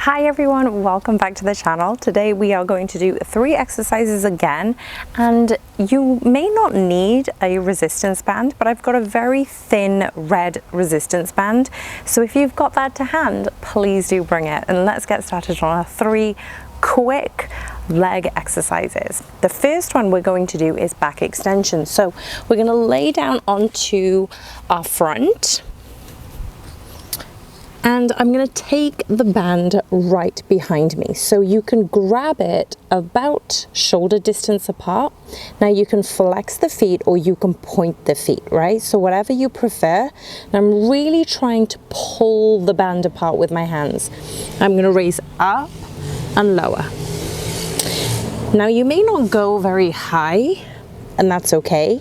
Hi everyone, welcome back to the channel. Today we are going to do 3 exercises again, and you may not need a resistance band, but I've got a very thin red resistance band. So if you've got that to hand, please do bring it, and let's get started on our 3 quick leg exercises. The first one we're going to do is back extension. So we're going to lay down onto our front, and I'm going to take the band right behind me. So you can grab it about shoulder distance apart. Now you can flex the feet or you can point the feet, right? So whatever you prefer. And I'm really trying to pull the band apart with my hands. I'm going to raise up and lower. Now you may not go very high, and that's okay,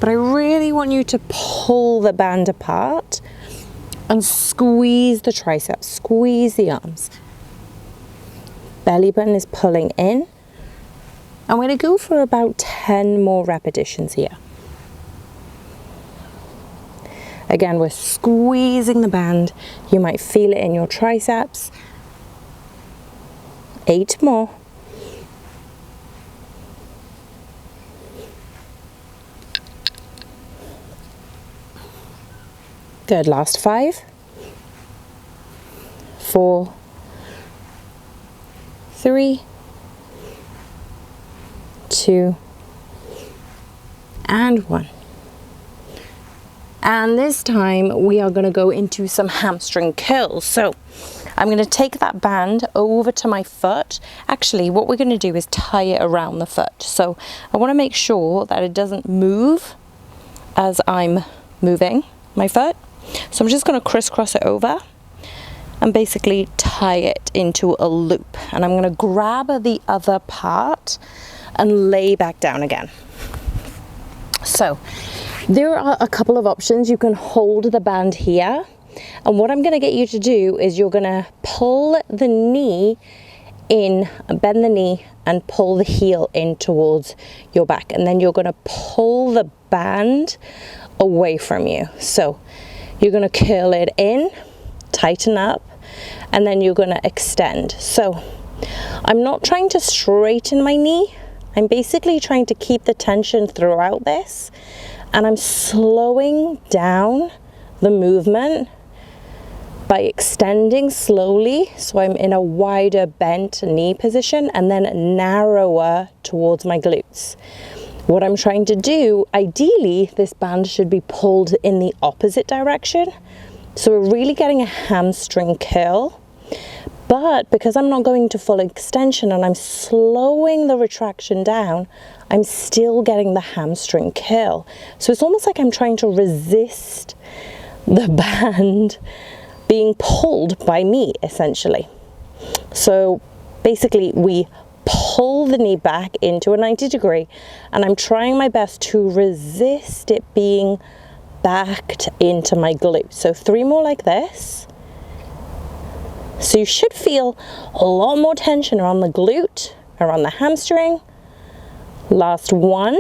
but I really want you to pull the band apart and squeeze the triceps, squeeze the arms. Belly button is pulling in. I'm going to go for about 10 more repetitions here. Again, we're squeezing the band. You might feel it in your triceps. 8 more. Good, last 5, 4, 3, 2, and 1. And this time we are going to go into some hamstring curls. So I'm going to take that band over to my foot. Actually, what we're going to do is tie it around the foot. So I want to make sure that it doesn't move as I'm moving my foot. So I'm just going to crisscross it over and basically tie it into a loop. And I'm going to grab the other part and lay back down again. So there are a couple of options. You can hold the band here. And what I'm going to get you to do is you're going to pull the knee in, bend the knee and pull the heel in towards your back. And then you're going to pull the band away from you. So you're going to curl it in, tighten up, and then you're going to extend. So I'm not trying to straighten my knee. I'm basically trying to keep the tension throughout this, and I'm slowing down the movement by extending slowly. So I'm in a wider bent knee position and then narrower towards my glutes. What I'm trying to do, ideally, this band should be pulled in the opposite direction. So we're really getting a hamstring curl. But because I'm not going to full extension and I'm slowing the retraction down, I'm still getting the hamstring curl. So it's almost like I'm trying to resist the band being pulled by me, essentially. So basically, we pull the knee back into a 90 degree, and I'm trying my best to resist it being backed into my glute. So 3 more like this. So you should feel a lot more tension around the glute, around the hamstring. Last 1.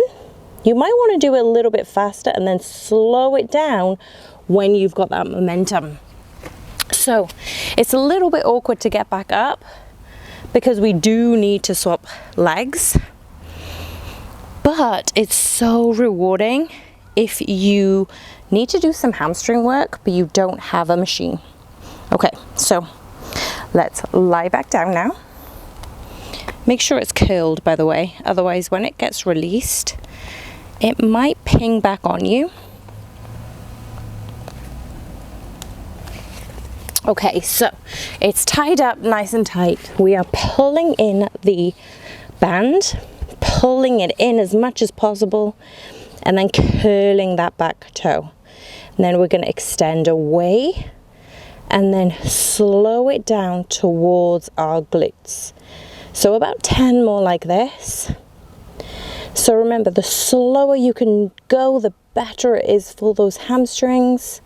You might want to do it a little bit faster and then slow it down when you've got that momentum. So it's a little bit awkward to get back up, because we do need to swap legs, but it's so rewarding if you need to do some hamstring work but you don't have a machine. Okay, so let's lie back down now. Make sure it's curled, by the way, otherwise when it gets released it might ping back on you. Okay, so it's tied up nice and tight. We are pulling in the band, pulling it in as much as possible, and then curling that back toe. And then we're going to extend away and then slow it down towards our glutes. So about 10 more like this. So remember, the slower you can go, the better it is for those hamstrings.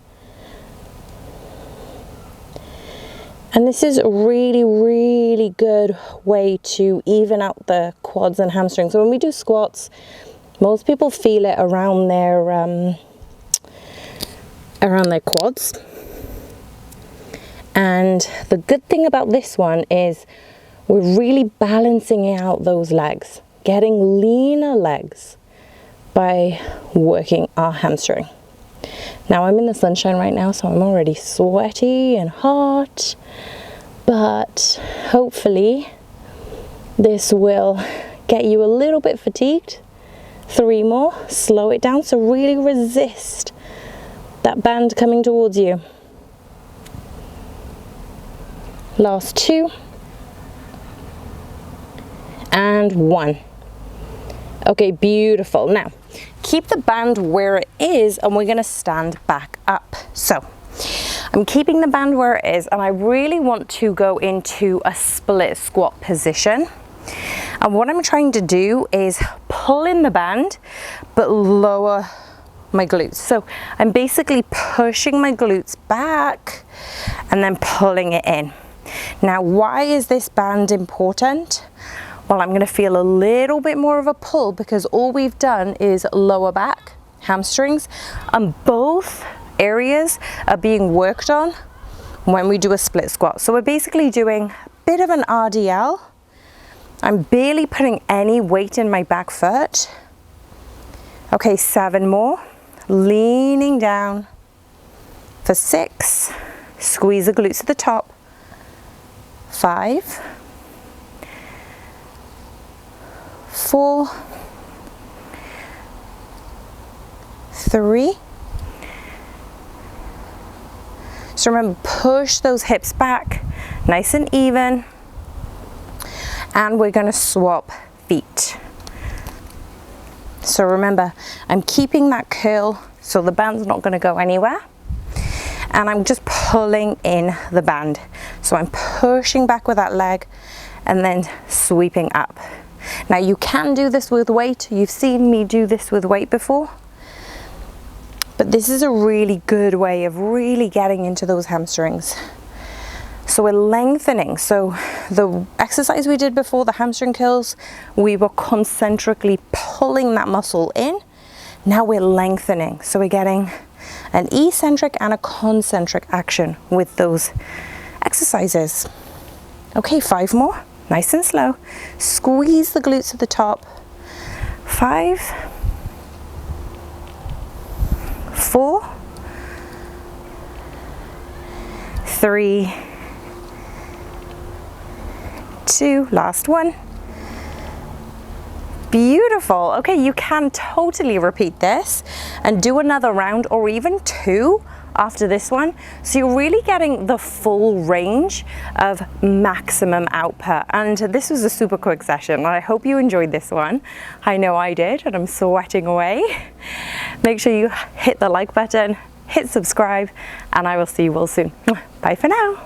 And this is a really, really good way to even out the quads and hamstrings. So when we do squats, most people feel it around their quads. And the good thing about this one is we're really balancing out those legs, getting leaner legs by working our hamstring. Now I'm in the sunshine right now, so I'm already sweaty and hot, but hopefully this will get you a little bit fatigued. 3 more, slow it down, so really resist that band coming towards you. Last 2 and 1. Okay, beautiful. Now keep the band where it is and we're going to stand back up. So I'm keeping the band where it is and I really want to go into a split squat position. And what I'm trying to do is pull in the band but lower my glutes. So I'm basically pushing my glutes back and then pulling it in. Now, why is this band important? Well, I'm going to feel a little bit more of a pull because all we've done is lower back, hamstrings, and both areas are being worked on when we do a split squat. So we're basically doing a bit of an RDL. I'm barely putting any weight in my back foot. Okay, 7 more. Leaning down for 6. Squeeze the glutes to the top. 5. 4, 3. So remember, push those hips back, nice and even. And we're going to swap feet. So remember, I'm keeping that curl so the band's not going to go anywhere. And I'm just pulling in the band. So I'm pushing back with that leg and then sweeping up. Now you can do this with weight. You've seen me do this with weight before. But this is a really good way of really getting into those hamstrings. So we're lengthening. So the exercise we did before, the hamstring curls, we were concentrically pulling that muscle in. Now we're lengthening. So we're getting an eccentric and a concentric action with those exercises. Okay, 5 more. Nice and slow. Squeeze the glutes at the top. 5, 4, 3, 2, last one. Beautiful. Okay, you can totally repeat this and do another round or even 2 after this one. So you're really getting the full range of maximum output. And this was a super quick session. I hope you enjoyed this one. I know I did, and I'm sweating away. Make sure you hit the like button, hit subscribe, and I will see you all soon. Bye for now.